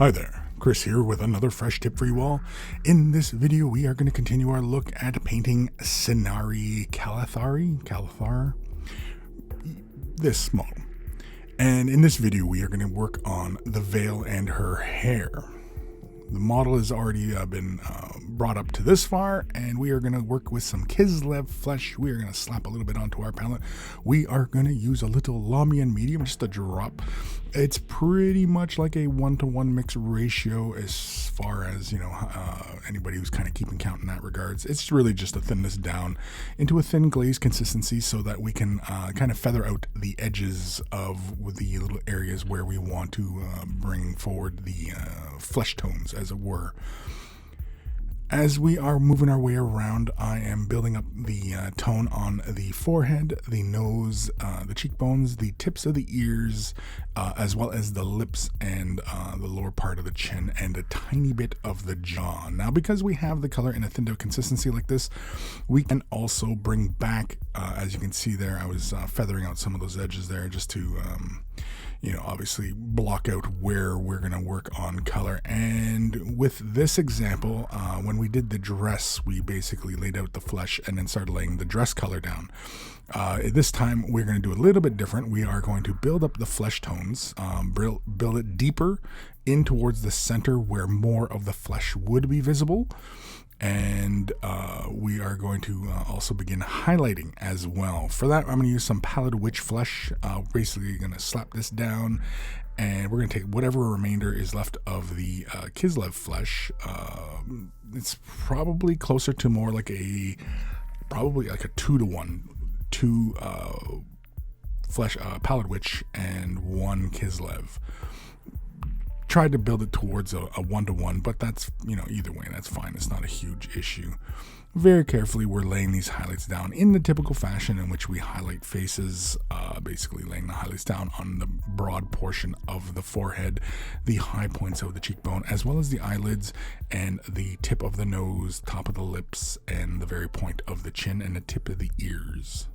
Hi there, Chris here with another fresh tip for you all. In this video, we are going to continue our look at painting Scinari Cathallar, this model. And in this video, we are going to work on the veil and her hair. The model has already been brought up to this far, and we are going to work with some Kislev flesh. We are going to slap a little bit onto our palette. We are going to use a little Lumineth medium, just a drop. It's pretty much like a 1-to-1 mix ratio as far as, anybody who's kind of keeping count in that regards. It's really just to thin this down into a thin glaze consistency so that we can kind of feather out the edges of the little areas where we want to bring forward the flesh tones, as it were. As we are moving our way around, I am building up the tone on the forehead, the nose, the cheekbones, the tips of the ears, as well as the lips and the lower part of the chin and a tiny bit of the jaw. Now, because we have the color in a thinned out consistency like this, we can also bring back, as you can see there, I was feathering out some of those edges there just to obviously block out where we're going to work on color. And with this example, when we did the dress, we basically laid out the flesh and then started laying the dress color down. This time we're going to do a little bit different. We are going to build up the flesh tones, build it deeper in towards the center where more of the flesh would be visible. And we are going to also begin highlighting as well. For that, I'm going to use some Pallid Witch flesh. Basically going to slap this down, and we're going to take whatever remainder is left of the Kislev flesh. It's probably closer to more like a 2-to-1, two flesh Pallid Witch and one Kislev. Tried to build it towards a 1-to-1, but that's, either way, that's fine. It's not a huge issue. Very carefully, we're laying these highlights down in the typical fashion in which we highlight faces, basically laying the highlights down on the broad portion of the forehead, the high points of the cheekbone, as well as the eyelids and the tip of the nose, top of the lips, and the very point of the chin and the tip of the ears.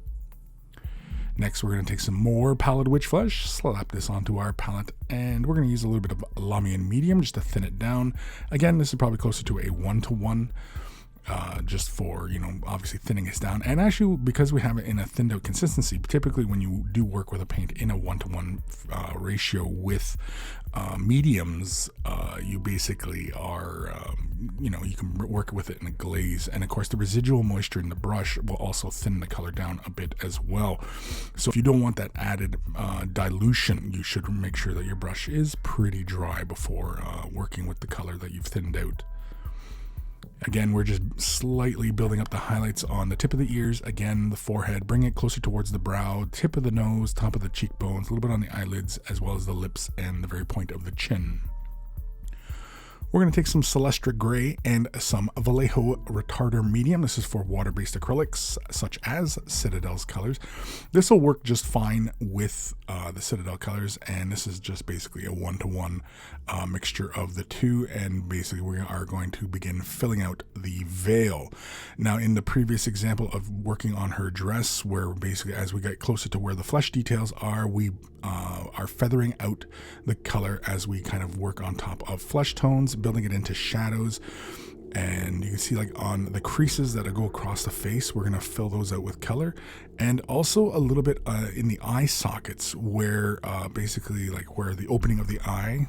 Next, we're going to take some more Pallid Witch flesh, slap this onto our palette, and we're going to use a little bit of Lumineth medium just to thin it down. Again, this is probably closer to a 1-to-1, just for, obviously thinning this down. And actually, because we have it in a thinned out consistency, typically when you do work with a paint in a 1-to-1 ratio with mediums, you basically are, you can work with it in a glaze. And of course, the residual moisture in the brush will also thin the color down a bit as well. So if you don't want that added dilution, you should make sure that your brush is pretty dry before working with the color that you've thinned out. Again, we're just slightly building up the highlights on the tip of the ears, again, the forehead, bring it closer towards the brow, tip of the nose, top of the cheekbones, a little bit on the eyelids, as well as the lips and the very point of the chin. We're going to take some Celestra Gray and some Vallejo Retarder Medium. This is for water-based acrylics, such as Citadel's colors. This will work just fine with the Citadel colors, and this is just basically a 1-to-1 mixture of the two, and basically we are going to begin filling out the veil. Now, in the previous example of working on her dress, where basically as we get closer to where the flesh details are, we are feathering out the color as we kind of work on top of flesh tones, building it into shadows. And you can see, like, on the creases that go across the face, we're going to fill those out with color, and also a little bit in the eye sockets where basically like where the opening of the eye,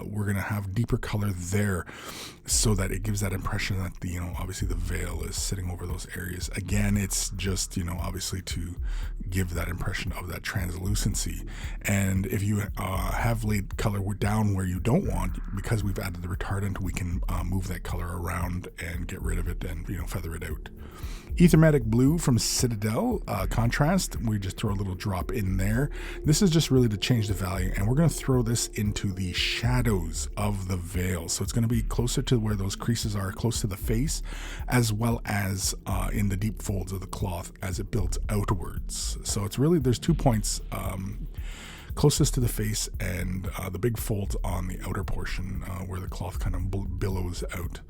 we're going to have deeper color there so that it gives that impression that the, obviously the veil is sitting over those areas. Again, it's just, obviously to give that impression of that translucency. And if you have laid color down where you don't want, because we've added the retardant, we can move that color around and get rid of it and, feather it out. Ethermatic Blue from Citadel contrast, we just throw a little drop in there. This is just really to change the value, and we're going to throw this into the shadows of the veil. So it's going to be closer to where those creases are, close to the face, as well as in the deep folds of the cloth as it builds outwards. So it's really, there's 2 points closest to the face and the big folds on the outer portion where the cloth kind of billows out.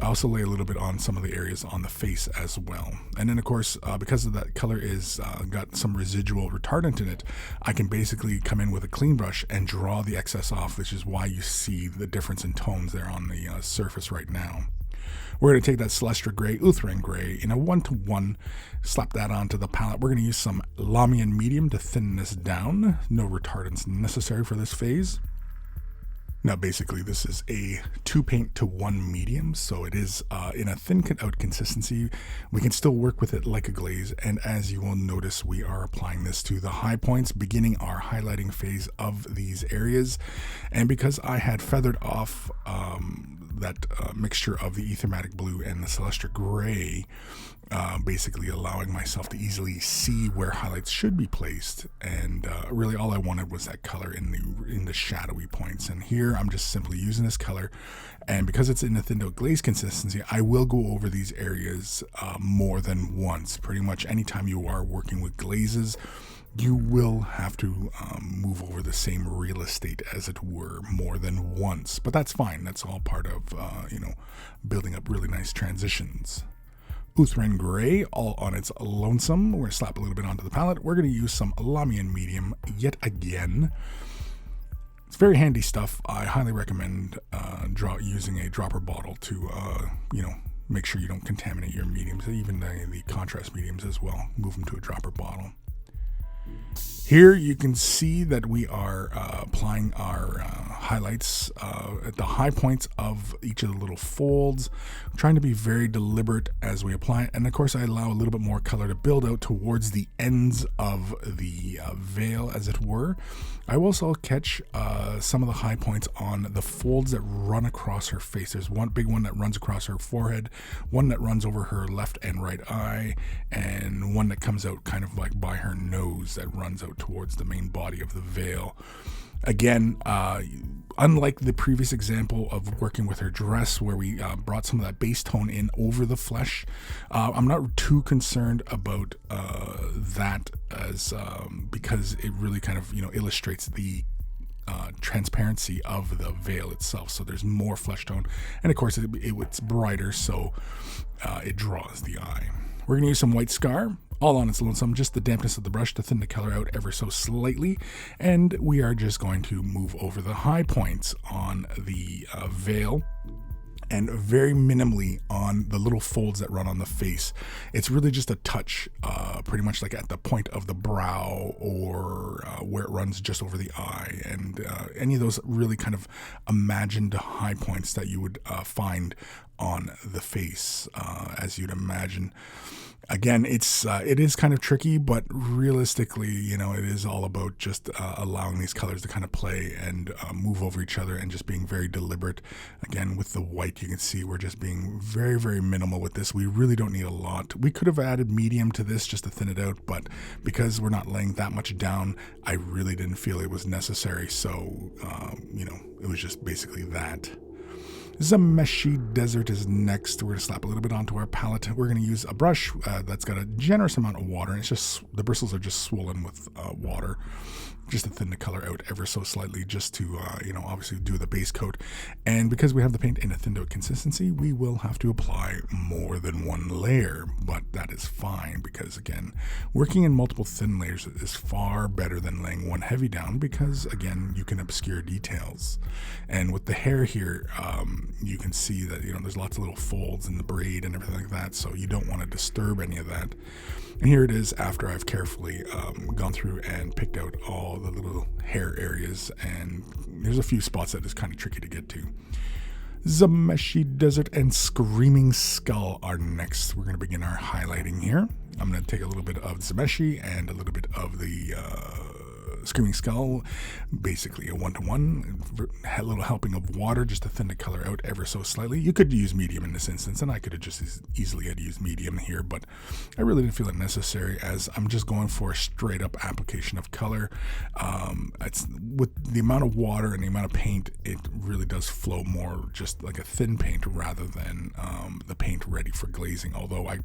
I also lay a little bit on some of the areas on the face as well. And then, of course, because of that color is got some residual retardant in it, I can basically come in with a clean brush and draw the excess off, which is why you see the difference in tones there on the surface right now. We're going to take that Celestra Gray, Uthran Gray in a 1-to-1, slap that onto the palette. We're going to use some Lamian Medium to thin this down. No retardants necessary for this phase. Now, basically, this is a 2-paint-to-1 medium, so it is in a thin cut-out consistency. We can still work with it like a glaze, and as you will notice, we are applying this to the high points, beginning our highlighting phase of these areas. And because I had feathered off that mixture of the Aethermatic Blue and the Celestra Gray, basically allowing myself to easily see where highlights should be placed, and really all I wanted was that color in the shadowy points. And here I'm just simply using this color, and because it's in a thin out glaze consistency, I will go over these areas more than once. Pretty much anytime you are working with glazes, you will have to move over the same real estate, as it were, more than once. But that's fine. That's all part of building up really nice transitions. Uthran Gray, all on its lonesome. We're going to slap a little bit onto the palette. We're going to use some Lamian Medium yet again. It's very handy stuff. I highly recommend using a dropper bottle to, make sure you don't contaminate your mediums, even the contrast mediums as well. Move them to a dropper bottle. Here you can see that we are applying our highlights at the high points of each of the little folds. I'm trying to be very deliberate as we apply it, and of course I allow a little bit more color to build out towards the ends of the veil, as it were. I will also catch some of the high points on the folds that run across her face. There's one big one that runs across her forehead, one that runs over her left and right eye, and one that comes out kind of like by her nose that runs out towards the main body of the veil. Again, unlike the previous example of working with her dress where we brought some of that base tone in over the flesh, I'm not too concerned about that as because it really kind of illustrates the transparency of the veil itself. So there's more flesh tone, and of course it's brighter, so it draws the eye. We're going to use some white scar, all on its lonesome, just the dampness of the brush to thin the color out ever so slightly, and we are just going to move over the high points on the veil, and very minimally on the little folds that run on the face. It's really just a touch, pretty much like at the point of the brow or where it runs just over the eye, and any of those really kind of imagined high points that you would find on the face, as you'd imagine. Again, it is kind of tricky, but realistically, it is all about just allowing these colors to kind of play and move over each other, and just being very deliberate. Again, with the white, you can see we're just being very, very minimal with this. We really don't need a lot. We could have added medium to this just to thin it out, but because we're not laying that much down, I really didn't feel it was necessary. So, it was just basically that. Zameshi Desert is next. We're going to slap a little bit onto our palette. We're going to use a brush that's got a generous amount of water. And it's just, the bristles are just swollen with water, just to thin the color out ever so slightly, just to, obviously do the base coat. And because we have the paint in a thinned out consistency, we will have to apply more than one layer, but that is fine because, again, working in multiple thin layers is far better than laying one heavy down because, again, you can obscure details. And with the hair here, you can see that, there's lots of little folds in the braid and everything like that, so you don't want to disturb any of that. And here it is after I've carefully gone through and picked out all the little hair areas, and there's a few spots that is kind of tricky to get to. Zameshi Desert and Screaming Skull are next. We're going to begin our highlighting here. I'm going to take a little bit of Zameshi and a little bit of the Screaming Skull, basically a 1-to-1, a little helping of water just to thin the color out ever so slightly. You could use medium in this instance, and I could have just as easily had used medium here, but I really didn't feel it necessary as I'm just going for a straight up application of color. It's with the amount of water and the amount of paint, it really does flow more just like a thin paint rather than the paint ready for glazing, although I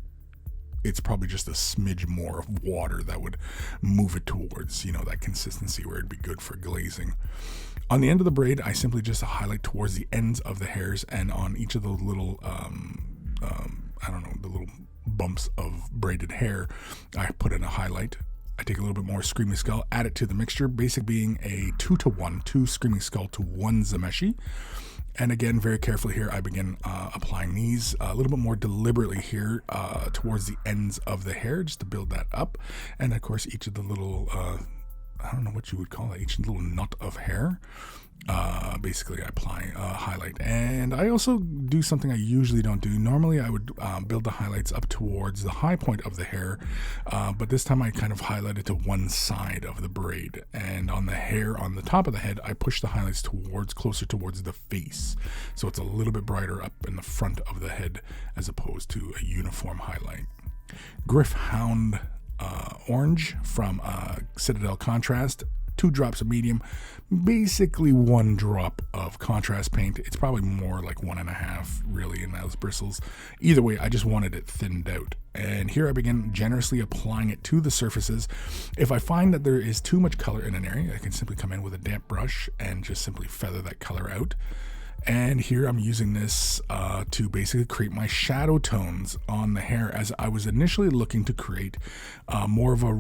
it's probably just a smidge more of water that would move it towards, that consistency where it'd be good for glazing. On the end of the braid, I simply just highlight towards the ends of the hairs, and on each of the little, the little bumps of braided hair, I put in a highlight. I take a little bit more Screaming Skull, add it to the mixture, basic being a 2-to-1, 2 Screaming Skull to 1 Zameshi. And again, very carefully here, I begin applying these a little bit more deliberately here towards the ends of the hair, just to build that up. And of course, each of the little, I don't know what you would call it, each little knot of hair, basically I apply a highlight. And I also do something I usually don't do. Normally I would build the highlights up towards the high point of the hair, but this time I kind of highlighted to one side of the braid. And on the hair on the top of the head, I push the highlights closer towards the face. So it's a little bit brighter up in the front of the head as opposed to a uniform highlight. Griff Hound Orange from Citadel Contrast, 2 drops of medium, basically 1 drop of contrast paint. It's probably more like 1.5 really in those bristles. Either way, I just wanted it thinned out. And here I begin generously applying it to the surfaces. If I find that there is too much color in an area, I can simply come in with a damp brush and just simply feather that color out. And here I'm using this to basically create my shadow tones on the hair, as I was initially looking to create more of a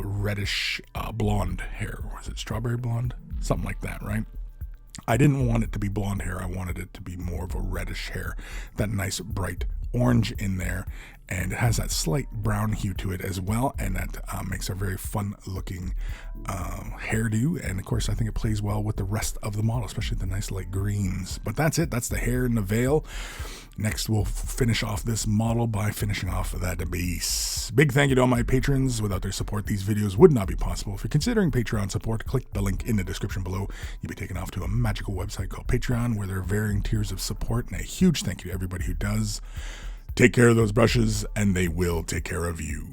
reddish blonde hair. Was it strawberry blonde? Something like that, right? I didn't want it to be blonde hair. I wanted it to be more of a reddish hair, that nice bright orange in there. And it has that slight brown hue to it as well, and that makes a very fun looking hairdo. And of course I think it plays well with the rest of the model, especially the nice light greens. But that's it, that's the hair and the veil. Next we'll finish off this model by finishing off that base. Big thank you to all my patrons. Without their support, these videos would not be possible. If you're considering Patreon support, click the link in the description below. You'll be taken off to a magical website called Patreon, where there are varying tiers of support, and a huge thank you to everybody who does. Take care of those brushes, and they will take care of you.